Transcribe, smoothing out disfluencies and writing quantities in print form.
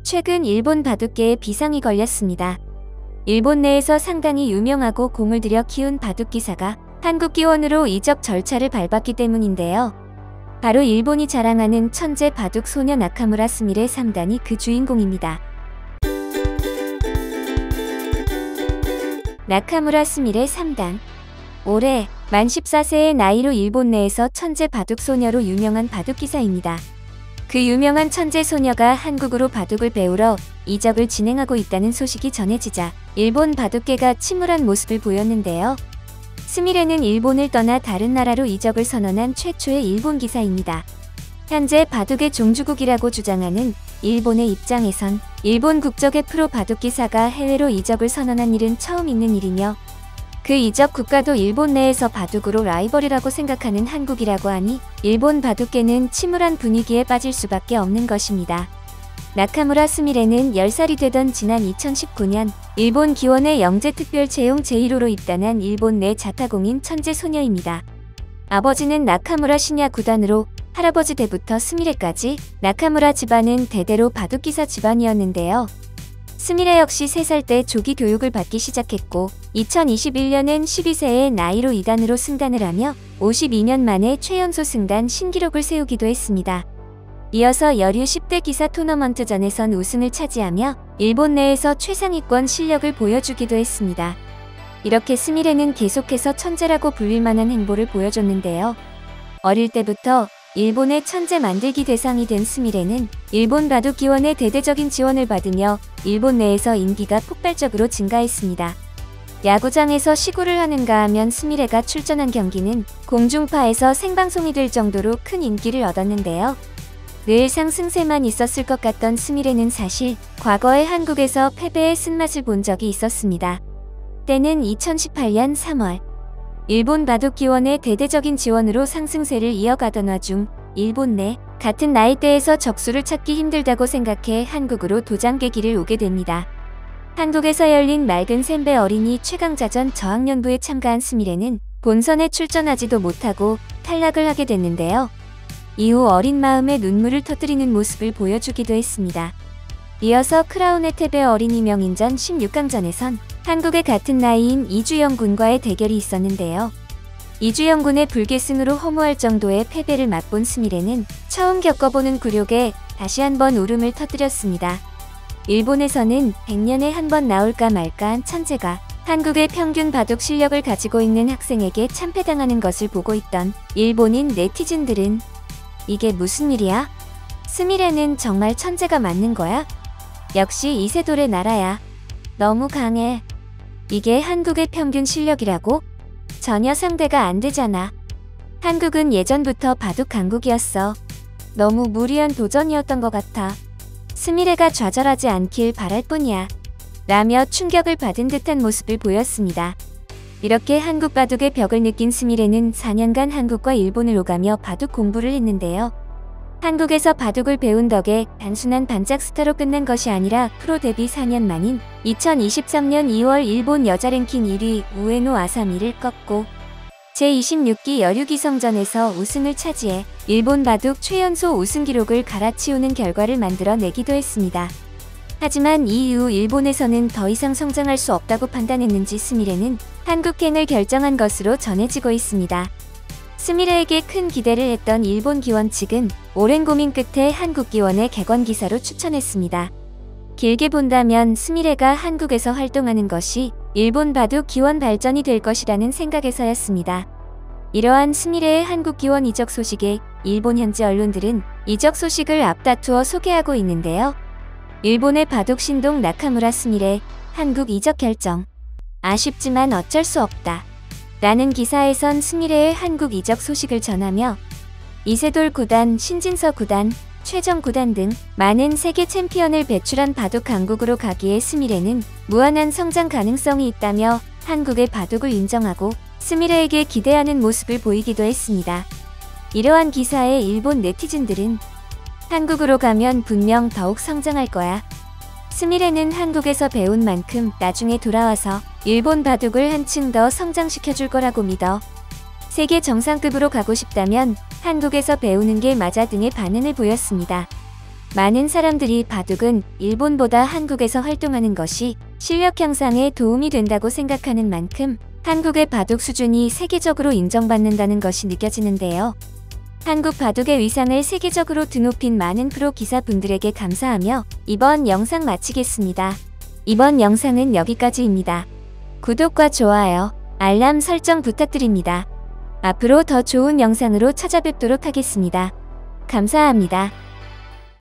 최근 일본 바둑계에 비상이 걸렸습니다. 일본 내에서 상당히 유명하고 공을 들여 키운 바둑 기사가 한국 기원으로 이적 절차를 밟았기 때문인데요. 바로 일본이 자랑하는 천재 바둑 소녀 나카무라 스미레 3단이 그 주인공입니다. 나카무라 스미레 3단. 올해 만 14세의 나이로 일본 내에서 천재 바둑 소녀로 유명한 바둑 기사입니다. 그 유명한 천재 소녀가 한국으로 바둑을 배우러 이적을 진행하고 있다는 소식이 전해지자 일본 바둑계가 침울한 모습을 보였는데요. 스미레는 일본을 떠나 다른 나라로 이적을 선언한 최초의 일본 기사입니다. 현재 바둑의 종주국이라고 주장하는 일본의 입장에선 일본 국적의 프로 바둑 기사가 해외로 이적을 선언한 일은 처음 있는 일이며, 그 이적 국가도 일본 내에서 바둑으로 라이벌이라고 생각하는 한국이라고 하니 일본 바둑계는 침울한 분위기에 빠질 수밖에 없는 것입니다. 나카무라 스미레는 10살이 되던 지난 2019년 일본 기원의 영재특별 채용 제1호로 입단한 일본 내 자타공인 천재 소녀입니다. 아버지는 나카무라 신야 구단으로 할아버지 때부터 스미레까지 나카무라 집안은 대대로 바둑기사 집안이었는데요. 스미레 역시 3살 때 조기 교육을 받기 시작했고 2021년엔 12세의 나이로 2단으로 승단을 하며 52년 만에 최연소 승단 신기록을 세우기도 했습니다. 이어서 여류 10대 기사 토너먼트전에선 우승을 차지하며 일본 내에서 최상위권 실력을 보여주기도 했습니다. 이렇게 스미레는 계속해서 천재라고 불릴 만한 행보를 보여줬는데요. 어릴 때부터 일본의 천재 만들기 대상이 된 스미레는 일본 바둑기원의 대대적인 지원을 받으며 일본 내에서 인기가 폭발적으로 증가했습니다. 야구장에서 시구를 하는가 하면 스미레가 출전한 경기는 공중파에서 생방송이 될 정도로 큰 인기를 얻었는데요. 늘 상승세만 있었을 것 같던 스미레는 사실 과거에 한국에서 패배의 쓴맛을 본 적이 있었습니다. 때는 2018년 3월. 일본 바둑기원의 대대적인 지원으로 상승세를 이어가던 와중 일본 내 같은 나이대에서 적수를 찾기 힘들다고 생각해 한국으로 도장깨기를 오게 됩니다. 한국에서 열린 맑은 센베 어린이 최강자전 저학년부에 참가한 스미레는 본선에 출전하지도 못하고 탈락을 하게 됐는데요. 이후 어린 마음에 눈물을 터뜨리는 모습을 보여주기도 했습니다. 이어서 크라운의 테베 어린이 명인전 16강전에선 한국의 같은 나이인 이주영 군과의 대결이 있었는데요. 이주영 군의 불계승으로 허무할 정도의 패배를 맛본 스미레는 처음 겪어보는 굴욕에 다시 한번 울음을 터뜨렸습니다. 일본에서는 100년에 한 번 나올까 말까한 천재가 한국의 평균 바둑 실력을 가지고 있는 학생에게 참패당하는 것을 보고 있던 일본인 네티즌들은 이게 무슨 일이야? 스미레는 정말 천재가 맞는 거야? 역시 이세돌의 나라야. 너무 강해. 이게 한국의 평균 실력이라고? 전혀 상대가 안 되잖아. 한국은 예전부터 바둑 강국이었어. 너무 무리한 도전이었던 것 같아. 스미레가 좌절하지 않길 바랄 뿐이야. 라며 충격을 받은 듯한 모습을 보였습니다. 이렇게 한국 바둑의 벽을 느낀 스미레는 4년간 한국과 일본을 오가며 바둑 공부를 했는데요. 한국에서 바둑을 배운 덕에 단순한 반짝 스타로 끝난 것이 아니라 프로 데뷔 4년 만인 2023년 2월 일본 여자 랭킹 1위 우에노 아사미를 꺾고 제26기 여류기성전에서 우승을 차지해 일본 바둑 최연소 우승 기록을 갈아치우는 결과를 만들어내기도 했습니다. 하지만 이후 일본에서는 더 이상 성장할 수 없다고 판단했는지 스미레는 한국행을 결정한 것으로 전해지고 있습니다. 스미레에게 큰 기대를 했던 일본 기원 측은 오랜 고민 끝에 한국 기원의 객원 기사로 추천했습니다. 길게 본다면 스미레가 한국에서 활동하는 것이 일본 바둑 기원 발전이 될 것이라는 생각에서였습니다. 이러한 스미레의 한국 기원 이적 소식에 일본 현지 언론들은 이적 소식을 앞다투어 소개하고 있는데요. 일본의 바둑 신동 나카무라 스미레 한국 이적 결정. 아쉽지만 어쩔 수 없다. 라는 기사에선 스미레의 한국 이적 소식을 전하며 이세돌 구단, 신진서 구단, 최정 구단 등 많은 세계 챔피언을 배출한 바둑 강국으로 가기에 스미레는 무한한 성장 가능성이 있다며 한국의 바둑을 인정하고 스미레에게 기대하는 모습을 보이기도 했습니다. 이러한 기사에 일본 네티즌들은 한국으로 가면 분명 더욱 성장할 거야. 스미레는 한국에서 배운 만큼 나중에 돌아와서 일본 바둑을 한층 더 성장시켜줄 거라고 믿어. 세계 정상급으로 가고 싶다면 한국에서 배우는 게 맞아 등의 반응을 보였습니다. 많은 사람들이 바둑은 일본보다 한국에서 활동하는 것이 실력 향상에 도움이 된다고 생각하는 만큼 한국의 바둑 수준이 세계적으로 인정받는다는 것이 느껴지는데요. 한국 바둑의 위상을 세계적으로 드높인 많은 프로 기사분들에게 감사하며 이번 영상 마치겠습니다. 이번 영상은 여기까지입니다. 구독과 좋아요, 알람 설정 부탁드립니다. 앞으로 더 좋은 영상으로 찾아뵙도록 하겠습니다. 감사합니다.